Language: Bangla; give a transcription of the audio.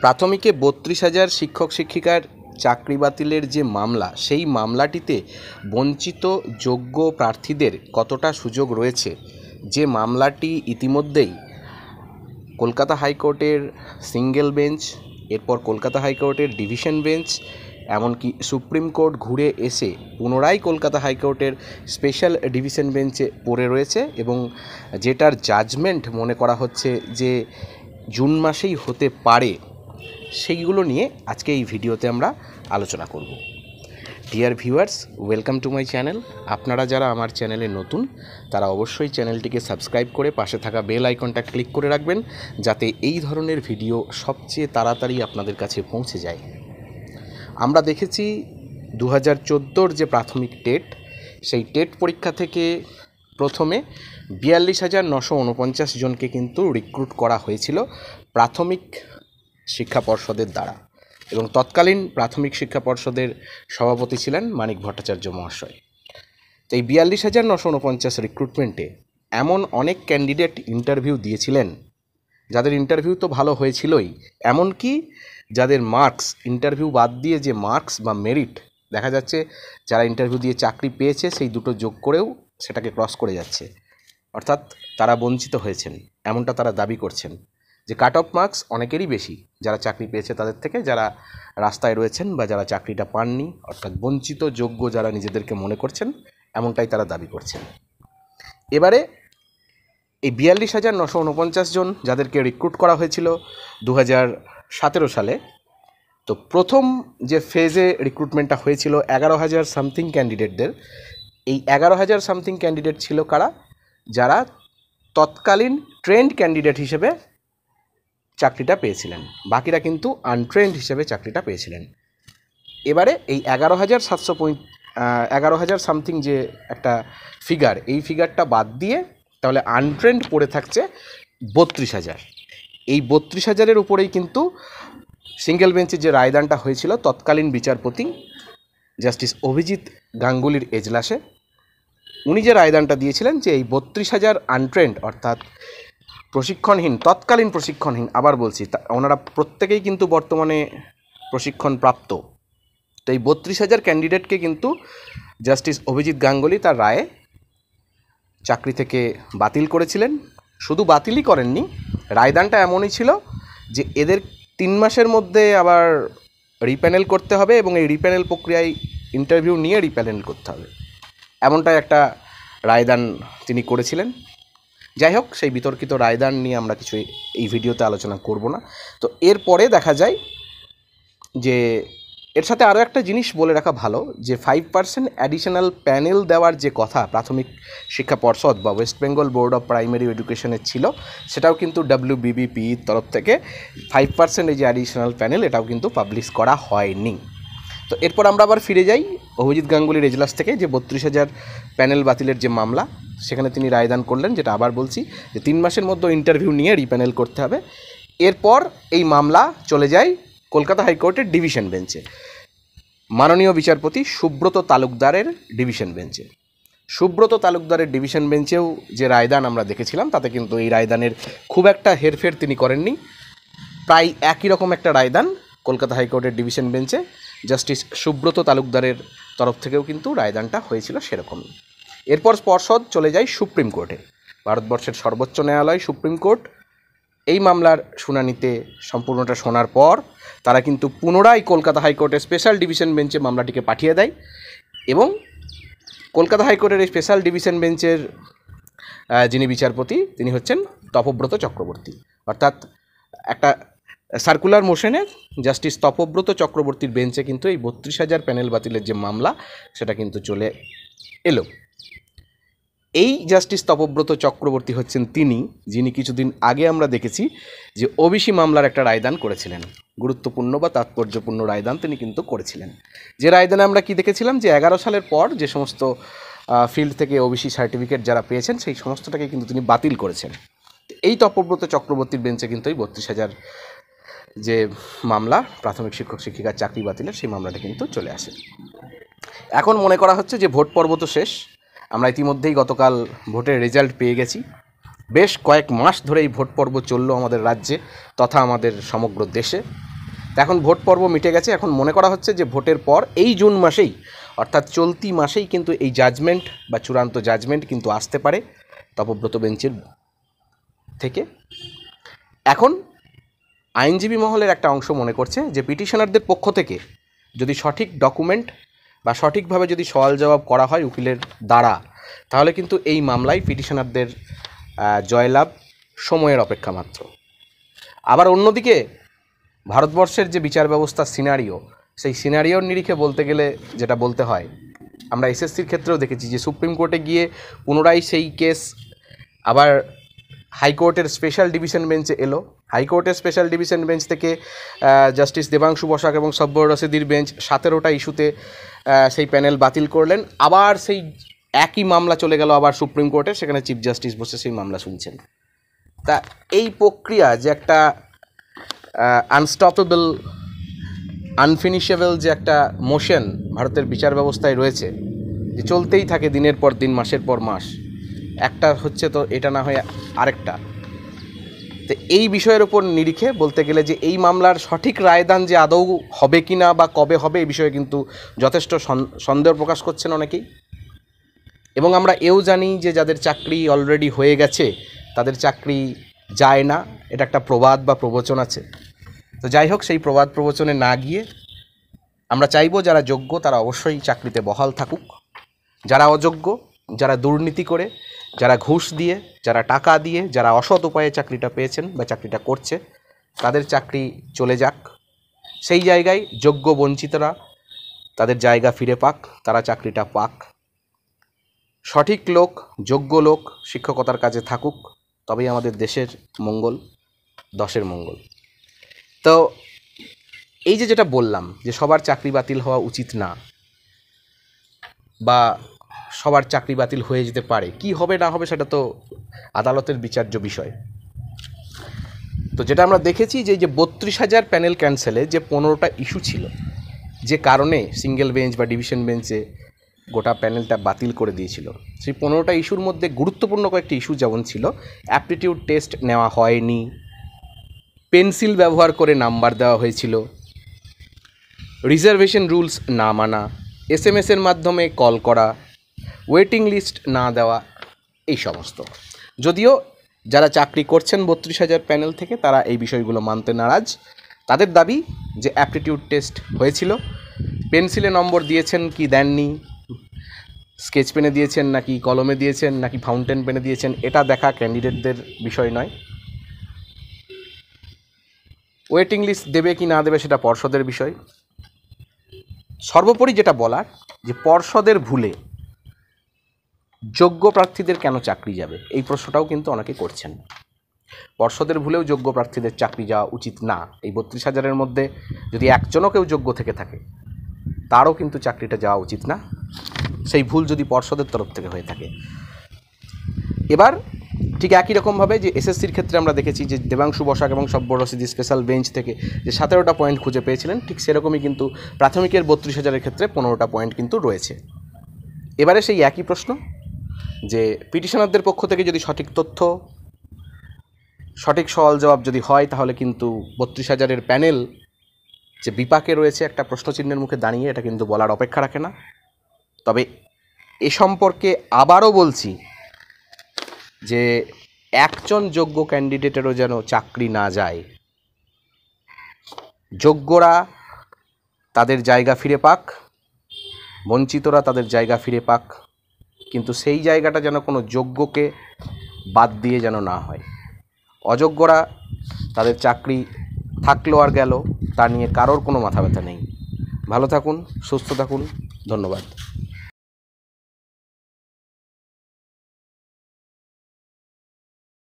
প্রাথমিকে ৩২,০০০ শিক্ষক শিক্ষিকার চাকরি বাতিলের যে মামলা, সেই মামলাটিতে বঞ্চিত যোগ্য প্রার্থীদের কতটা সুযোগ রয়েছে, যে মামলাটি ইতিমধ্যেই কলকাতা হাইকোর্টের সিঙ্গেল বেঞ্চ, এরপর কলকাতা হাইকোর্টের ডিভিশন বেঞ্চ, এমনকি সুপ্রিম কোর্ট ঘুরে এসে পুনরায় কলকাতা হাইকোর্টের স্পেশাল ডিভিশন বেঞ্চে পড়ে রয়েছে এবং যেটার জাজমেন্ট মনে করা হচ্ছে যে জুন মাসেই হতে পারে, সেইগুলো নিয়ে আজকে এই ভিডিওতে আমরা আলোচনা করব। Dear viewers, welcome to my channel. আপনারা যারা আমার চ্যানেলে নতুন, তারা অবশ্যই চ্যানেলটিকে সাবস্ক্রাইব করে পাশে থাকা বেল আইকনটা ক্লিক করে রাখবেন, যাতে এই ধরনের ভিডিও সবচেয়ে তাড়াতাড়ি আপনাদের কাছে পৌঁছে যায়। আমরা দেখেছি 2014 যে প্রাথমিক টেট, সেই টেট পরীক্ষা থেকে প্রথমে 42,949 জনকে কিন্তু রিক্রুট করা হয়েছিল প্রাথমিক শিক্ষা পর্ষদের দ্বারা, এবং তৎকালীন প্রাথমিক শিক্ষা পর্ষদের সভাপতি ছিলেন মানিক ভট্টাচার্য মহাশয়। তো এই 42,949 রিক্রুটমেন্টে এমন অনেক ক্যান্ডিডেট ইন্টারভিউ দিয়েছিলেন, যাদের ইন্টারভিউ তো ভালো হয়েছিলই, এমনকি যাদের মার্কস, ইন্টারভিউ বাদ দিয়ে যে মার্কস বা মেরিট দেখা যাচ্ছে, যারা ইন্টারভিউ দিয়ে চাকরি পেয়েছে সেই দুটো যোগ করেও সেটাকে ক্রস করে যাচ্ছে, অর্থাৎ তারা বঞ্চিত হয়েছেন, এমনটা তারা দাবি করছেন। যে কাট অফ মার্কস অনেকেরই বেশি যারা চাকরি পেয়েছে তাদের থেকে, যারা রাস্তায় রয়েছেন বা যারা চাকরিটা পাননি, অর্থাৎ বঞ্চিত যোগ্য যারা নিজেদেরকে মনে করছেন, এমনটাই তারা দাবি করছেন। এবারে এই 42,949 জন যাদেরকে রিক্রুট করা হয়েছিল 2017 সালে, তো প্রথম যে ফেজে রিক্রুটমেন্টটা হয়েছিল 11,000 সামথিং ক্যান্ডিডেটদের, এই 11,000 সামথিং ক্যান্ডিডেট ছিল কারা? যারা তৎকালীন ট্রেন্ড ক্যান্ডিডেট হিসেবে চাকরিটা পেয়েছিলেন, বাকিরা কিন্তু আনট্রেন্ড হিসেবে চাকরিটা পেয়েছিলেন। এবারে এই 11,000 সামথিং যে একটা ফিগার, এই ফিগারটা বাদ দিয়ে তাহলে আনট্রেন্ড পড়ে থাকছে 32,000। এই 32,000-এর উপরেই কিন্তু সিঙ্গেল বেঞ্চে যে রায়দানটা হয়েছিল তৎকালীন বিচারপতি জাস্টিস অভিজিৎ গাঙ্গুলির এজলাসে, উনি যে রায়দানটা দিয়েছিলেন যে এই 32,000 আনট্রেন্ড, অর্থাৎ প্রশিক্ষণহীন, তৎকালীন প্রশিক্ষণহীন, আবার বলছি, ওনারা প্রত্যেকেই কিন্তু বর্তমানে প্রশিক্ষণ প্রাপ্ত। তো এই 32,000 ক্যান্ডিডেটকে কিন্তু জাস্টিস অভিজিৎ গাঙ্গুলি তার রায়ে চাকরি থেকে বাতিল করেছিলেন। শুধু বাতিলই করেননি, রায়দানটা এমনই ছিল যে এদের 3 মাসের মধ্যে আবার রিপ্যানেল করতে হবে এবং এই রিপ্যানেল প্রক্রিয়ায় ইন্টারভিউ নিয়ে রিপ্যানেল করতে হবে, এমনটাই একটা রায়দান তিনি করেছিলেন। যাই হোক, সেই বিতর্কিত রায়দান নিয়ে আমরা কিছু এই ভিডিওতে আলোচনা করব না। তো এরপরে দেখা যায় যে এর সাথে আরও একটা জিনিস বলে রাখা ভালো, যে 5% অ্যাডিশনাল প্যানেল দেওয়ার যে কথা প্রাথমিক শিক্ষা পর্ষদ বা West Bengal board of primary এডুকেশনের ছিল, সেটাও কিন্তু WBBPEর তরফ থেকে 5% এই যে অ্যাডিশনাল প্যানেল, এটাও কিন্তু পাবলিশ করা হয়নি। তো এরপর আমরা আবার ফিরে যাই অভিজিৎ গাঙ্গুলির এজলাস থেকে, যে 32,000 প্যানেল বাতিলের যে মামলা, সেখানে তিনি রায়দান করলেন, যেটা আবার বলছি যে 3 মাসের মধ্যে ইন্টারভিউ নিয়ে রিপ্যানেল করতে হবে। এরপর এই মামলা চলে যায় কলকাতা হাইকোর্টের ডিভিশন বেঞ্চে, মাননীয় বিচারপতি সুব্রত তালুকদারের ডিভিশন বেঞ্চে। সুব্রত তালুকদারের ডিভিশন বেঞ্চেও যে রায়দান আমরা দেখেছিলাম, তাতে কিন্তু এই রায়দানের খুব একটা হেরফের তিনি করেননি, প্রায় একই রকম একটা রায়দান কলকাতা হাইকোর্টের ডিভিশন বেঞ্চে জাস্টিস সুব্রত তালুকদারের তরফ থেকেও কিন্তু রায়দানটা হয়েছিল সেরকমই। এরপর পর্ষদ চলে যায় সুপ্রিম কোর্টে, ভারতবর্ষের সর্বোচ্চ ন্যায়ালয় সুপ্রিম কোর্ট। এই মামলার শুনানিতে সম্পূর্ণটা শোনার পর তারা কিন্তু পুনরায় কলকাতা হাইকোর্টের স্পেশাল ডিভিশন বেঞ্চে মামলাটিকে পাঠিয়ে দেয়, এবং কলকাতা হাইকোর্টের এই স্পেশাল ডিভিশন বেঞ্চের যিনি বিচারপতি, তিনি হচ্ছেন তপব্রত চক্রবর্তী, অর্থাৎ একটা সার্কুলার মোশনে জাস্টিস তপব্রত চক্রবর্তীর বেঞ্চে কিন্তু এই 32,000 প্যানেল বাতিলের যে মামলা, সেটা কিন্তু চলে এলো। এই জাস্টিস তপব্রত চক্রবর্তী হচ্ছেন তিনি, যিনি কিছুদিন আগে আমরা দেখেছি যে ওবিসি মামলার একটা রায়দান করেছিলেন, গুরুত্বপূর্ণ বা তাৎপর্যপূর্ণ রায়দান তিনি কিন্তু করেছিলেন। যে রায়দানে আমরা কি দেখেছিলাম, যে 11 সালের পর যে সমস্ত ফিল্ড থেকে ওবিসি সার্টিফিকেট যারা পেয়েছেন, সেই সমস্তটাকে কিন্তু তিনি বাতিল করেছেন। এই তপব্রত চক্রবর্তীর বেঞ্চে কিন্তু এই 32,000 যে মামলা প্রাথমিক শিক্ষক শিক্ষিকার চাকরি বাতিলের, সেই মামলাটা কিন্তু চলে আসে। এখন মনে করা হচ্ছে যে ভোট পর্ব তো শেষ, আমরা ইতিমধ্যেই গতকাল ভোটের রেজাল্ট পেয়ে গেছি। বেশ কয়েক মাস ধরে এই ভোট পর্ব চলল আমাদের রাজ্যে তথা আমাদের সমগ্র দেশে। তো এখন ভোট পর্ব মিটে গেছে, এখন মনে করা হচ্ছে যে ভোটের পর এই জুন মাসেই, অর্থাৎ চলতি মাসেই কিন্তু এই জাজমেন্ট বা চূড়ান্ত জাজমেন্ট কিন্তু আসতে পারে তপব্রত বেঞ্চের থেকে। এখন আইনজীবী মহলের একটা অংশ মনে করছে যে পিটিশনারদের পক্ষ থেকে যদি সঠিক ডকুমেন্ট বা সঠিকভাবে যদি সওয়াল জবাব করা হয় উকিলের দ্বারা, তাহলে কিন্তু এই মামলায় পিটিশনারদের জয়লাভ সময়ের অপেক্ষা মাত্র। আবার অন্যদিকে ভারতবর্ষের যে বিচার ব্যবস্থার সিনারিও, সেই সিনারিওর নিরিখে বলতে গেলে যেটা বলতে হয়, আমরা এসএসসির ক্ষেত্রেও দেখেছি যে সুপ্রিম কোর্টে গিয়ে পুনরায় সেই কেস আবার হাইকোর্টের স্পেশাল ডিভিশন বেঞ্চে এলো। হাইকোর্টের স্পেশাল ডিভিশন বেঞ্চ থেকে জাস্টিস দেবাংশু বসাক এবং সব্বর রশিদির বেঞ্চ 17টা ইস্যুতে সেই প্যানেল বাতিল করলেন। আবার সেই একই মামলা চলে গেল আবার সুপ্রিম কোর্টে, সেখানে চিফ জাস্টিস বসে সেই মামলা শুনছেন। তা এই প্রক্রিয়া যে একটা আনস্টপেবল, আনফিনিশেবল যে একটা মোশন ভারতের বিচার ব্যবস্থায় রয়েছে, যে চলতেই থাকে দিনের পর দিন, মাসের পর মাস, একটা হচ্ছে তো এটা না হয়ে আরেকটা। তো এই বিষয়ের ওপর নিরিখে বলতে গেলে যে এই মামলার সঠিক রায়দান যে আদৌ হবে কি না বা কবে হবে, এই বিষয়ে কিন্তু যথেষ্ট সন্দেহ প্রকাশ করছেন অনেকেই। এবং আমরা এও জানি যে যাদের চাকরি অলরেডি হয়ে গেছে তাদের চাকরি যায় না, এটা একটা প্রবাদ বা প্রবচন আছে। তো যাই হোক, সেই প্রবাদ প্রবচনে না গিয়ে আমরা চাইবো যারা যোগ্য তারা অবশ্যই চাকরিতে বহাল থাকুক, যারা অযোগ্য, যারা দুর্নীতি করে, যারা ঘুষ দিয়ে, যারা টাকা দিয়ে, যারা অসৎ উপায়ে চাকরিটা পেয়েছেন বা চাকরিটা করছে, তাদের চাকরি চলে যাক। সেই জায়গায় যোগ্য বঞ্চিতরা তাদের জায়গা ফিরে পাক, তারা চাকরিটা পাক। সঠিক লোক, যোগ্য লোক শিক্ষকতার কাজে থাকুক, তবেই আমাদের দেশের মঙ্গল, দশের মঙ্গল। তো এই যে যেটা বললাম যে সবার চাকরি বাতিল হওয়া উচিত না বা সবার চাকরি বাতিল হয়ে যেতে পারে, কি হবে না হবে সেটা তো আদালতের বিচার্য বিষয়। তো যেটা আমরা দেখেছি যে 32,000 প্যানেল ক্যান্সেলে যে 15টা ইস্যু ছিল, যে কারণে সিঙ্গেল বেঞ্চ বা ডিভিশন বেঞ্চে গোটা প্যানেলটা বাতিল করে দিয়েছিল, সেই 15টা ইস্যুর মধ্যে গুরুত্বপূর্ণ কয়েকটি ইস্যু যেমন ছিল অ্যাপটিটিউড টেস্ট নেওয়া হয়নি, পেন্সিল ব্যবহার করে নাম্বার দেওয়া হয়েছিল, রিজার্ভেশন রুলস না মানা, এসএমএসের মাধ্যমে কল করা, ওয়েটিং লিস্ট না দেওয়া, এই সমস্ত। যদিও যারা চাকরি করছেন 32,000 প্যানেল থেকে তারা এই বিষয়গুলো মানতে নারাজ। তাদের দাবি যে অ্যাপটিটিউড টেস্ট হয়েছিল, পেন্সিলে নম্বর দিয়েছেন কি দেননি, স্কেচ পেনে দিয়েছেন নাকি কলমে দিয়েছেন নাকি ফাউন্টেন পেনে দিয়েছেন, এটা দেখা ক্যান্ডিডেটদের বিষয় নয়। ওয়েটিং লিস্ট দেবে কি না দেবে সেটা পর্ষদের বিষয়। সর্বোপরি যেটা বলার যে পর্ষদের ভুলে যোগ্য প্রার্থীদের কেন চাকরি যাবে, এই প্রশ্নটাও কিন্তু অনেকে করছেন। পর্ষদের ভুলেও যোগ্য প্রার্থীদের চাকরি যাওয়া উচিত না। এই 32,000-এর মধ্যে যদি একজনও কেউ যোগ্য থেকে থাকে তারও কিন্তু চাকরিটা যাওয়া উচিত না, সেই ভুল যদি পর্ষদের তরফ থেকে হয়ে থাকে। এবার ঠিক একই রকমভাবে যে এসএসসির ক্ষেত্রে আমরা দেখেছি যে দেবাংশু বসাক এবং সব্বর রশিদি স্পেশাল বেঞ্চ থেকে যে 17টা পয়েন্ট খুঁজে পেয়েছিলেন, ঠিক সেরকমই কিন্তু প্রাথমিকের 32,000-এর ক্ষেত্রে 15টা পয়েন্ট কিন্তু রয়েছে। এবারে সেই একই প্রশ্ন যে পিটিশনারদের পক্ষ থেকে যদি সঠিক তথ্য, সঠিক সওয়াল জবাব যদি হয়, তাহলে কিন্তু 32,000-এর প্যানেল যে বিপাকে রয়েছে একটা প্রশ্নচিহ্নের মুখে দাঁড়িয়ে, এটা কিন্তু বলার অপেক্ষা রাখে না। তবে এ সম্পর্কে আবারও বলছি যে একজন যোগ্য ক্যান্ডিডেটেরও যেন চাকরি না যায়, যোগ্যরা তাদের জায়গা ফিরে পাক, বঞ্চিতরা তাদের জায়গা ফিরে পাক, কিন্তু সেই জায়গাটা যেন কোনো যোগ্যকে বাদ দিয়ে যেন না হয়। অযোগ্যরা তাদের চাকরি থাকলো আর গেল, তা নিয়ে কারোর কোনো মাথা ব্যথা নেই। ভালো থাকুন, সুস্থ থাকুন, ধন্যবাদ।